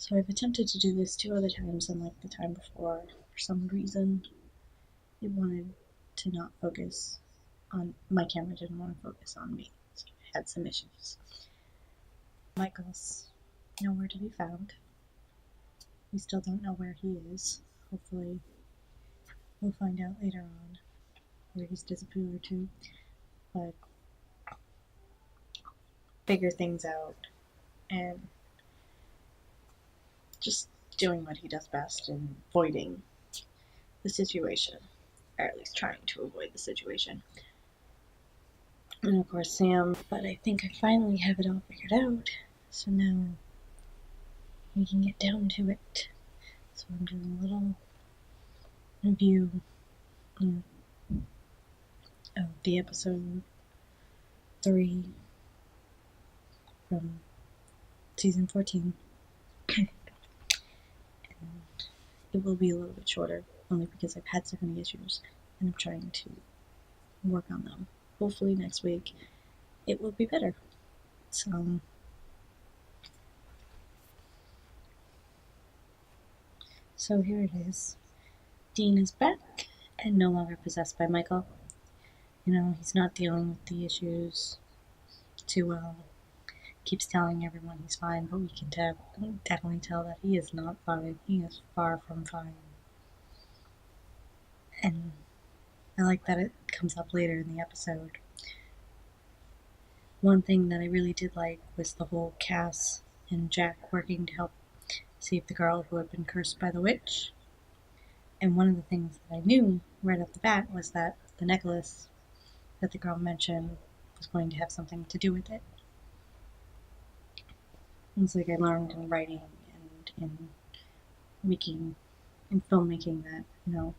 So I've attempted to do this 2 other times, and like the time before, for some reason, it wanted to not focus on my camera, didn't want to focus on me. So I had some issues. Michael's nowhere to be found. We still don't know where he is. Hopefully, we'll find out later on where he's disappeared to. But figure things out and just doing what he does best and avoiding the situation, or at least trying to avoid the situation. And of course, Sam, but I think I finally have it all figured out, so now we can get down to it. So I'm doing a little review of the episode 3 from season 14. And it will be a little bit shorter, only because I've had so many issues, and I'm trying to work on them. Hopefully next week it will be better. So here it is. Dean is back and no longer possessed by Michael. You know, he's not dealing with the issues too well. Keeps telling everyone he's fine, but we can definitely tell that he is not fine. He is far from fine. And I like that it comes up later in the episode. One thing that I really did like was the whole Cass and Jack working to help save the girl who had been cursed by the witch. And one of the things that I knew right off the bat was that the necklace that the girl mentioned was going to have something to do with it. It's like I learned in writing and in filmmaking that, you know,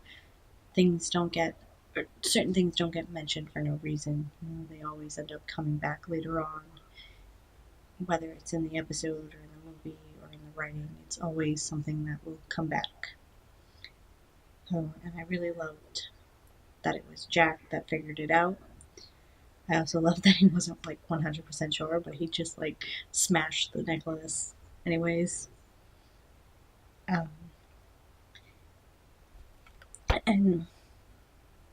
certain things don't get mentioned for no reason. You know, they always end up coming back later on. Whether it's in the episode or in the movie or in the writing, it's always something that will come back. And I really loved that it was Jack that figured it out. I also loved that he wasn't like 100% sure, but he just like smashed the necklace anyways. And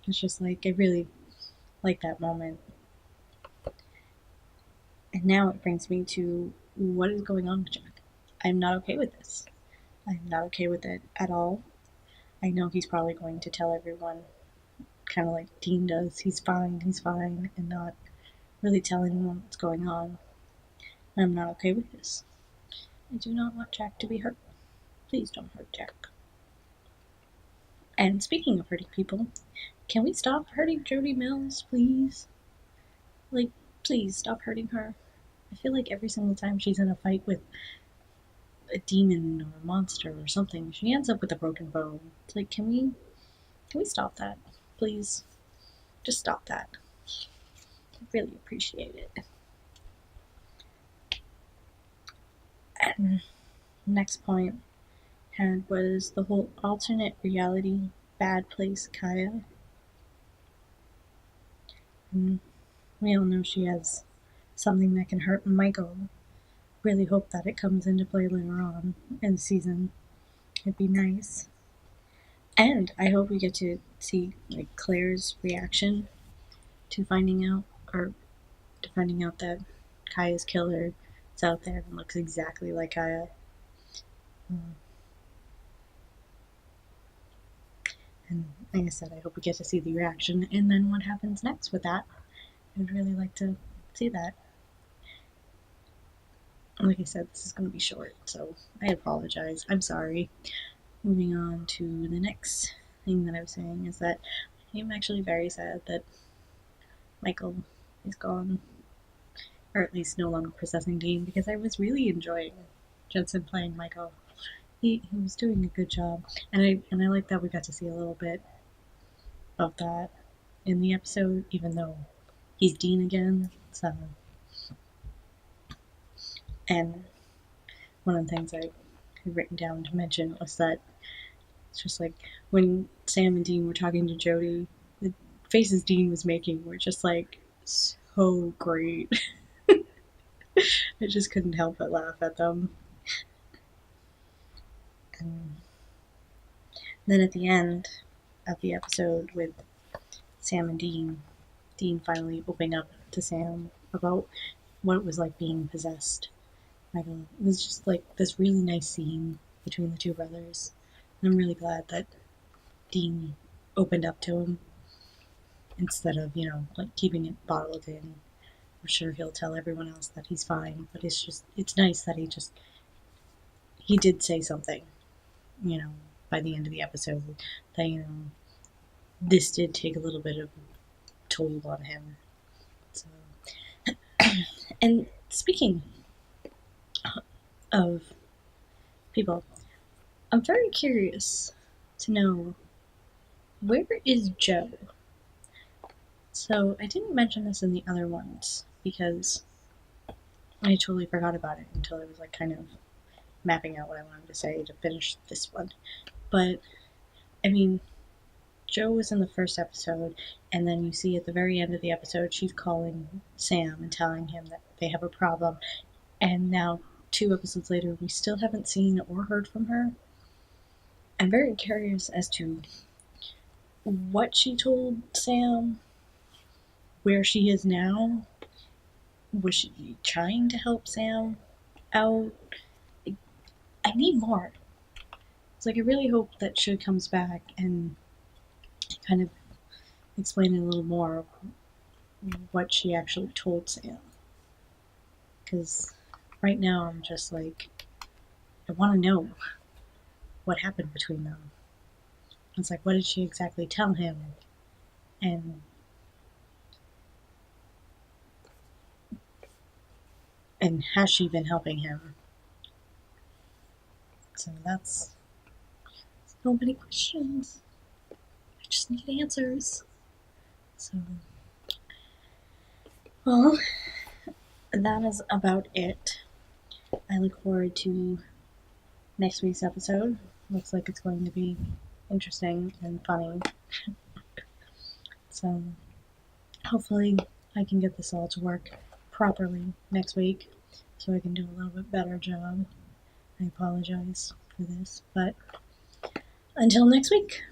it's just like, I really like that moment. And now it brings me to what is going on with Jack. I'm not okay with this. I'm not okay with it at all. I know he's probably going to tell everyone, kind of like Dean does, he's fine, and not really tell anyone what's going on. And I'm not okay with this. I do not want Jack to be hurt. Please don't hurt Jack. And speaking of hurting people, can we stop hurting Jody Mills, please? Like, please stop hurting her. I feel like every single time she's in a fight with a demon or a monster or something, she ends up with a broken bone. It's like, can we stop that, please? Just stop that. I really appreciate it. And next point was the whole alternate reality bad place Kaya. And we all know she has something that can hurt Michael. Really hope that it comes into play later on in the season. It'd be nice. And I hope we get to see like Claire's reaction to finding out that Kaya's killer is out there and looks exactly like Kaya. And like I said, I hope we get to see the reaction and then what happens next with that. I'd really like to see that. Like I said, this is going to be short, so I apologize. I'm sorry. Moving on to the next thing that I was saying is that I'm actually very sad that Michael is gone, or at least no longer possessing Dean, because I was really enjoying Jensen playing Michael. He was doing a good job, and I like that we got to see a little bit of that in the episode, even though he's Dean again. So, and one of the things I had written down to mention was that it's just like when Sam and Dean were talking to Jody, the faces Dean was making were just like so great. I just couldn't help but laugh at them. And then at the end of the episode with Sam and Dean finally opening up to Sam about what it was like being possessed. It was just like this really nice scene between the two brothers. And I'm really glad that Dean opened up to him instead of, like keeping it bottled in. I'm sure he'll tell everyone else that he's fine, but it's nice that he did say something, by the end of the episode that, this did take a little bit of toll on him. So, and speaking of people, I'm very curious to know, where is Joe? So I didn't mention this in the other ones because I totally forgot about it until I was like kind of mapping out what I wanted to say to finish this one. But I mean, Joe was in the first episode, and then you see at the very end of the episode, she's calling Sam and telling him that they have a problem. And now, 2 episodes later, we still haven't seen or heard from her. I'm very curious as to what she told Sam, where she is now. Was she trying to help Sam out? I need more. It's like I really hope that she comes back and kind of explain a little more what she actually told Sam. Because right now I'm just like, I want to know what happened between them. It's like, what did she exactly tell him? And has she been helping him? So that's so many questions. I just need answers. So, well, that is about it. I look forward to next week's episode. Looks like it's going to be interesting and funny. So, hopefully, I can get this all to work properly next week so I can do a little bit better job. I apologize for this, but until next week.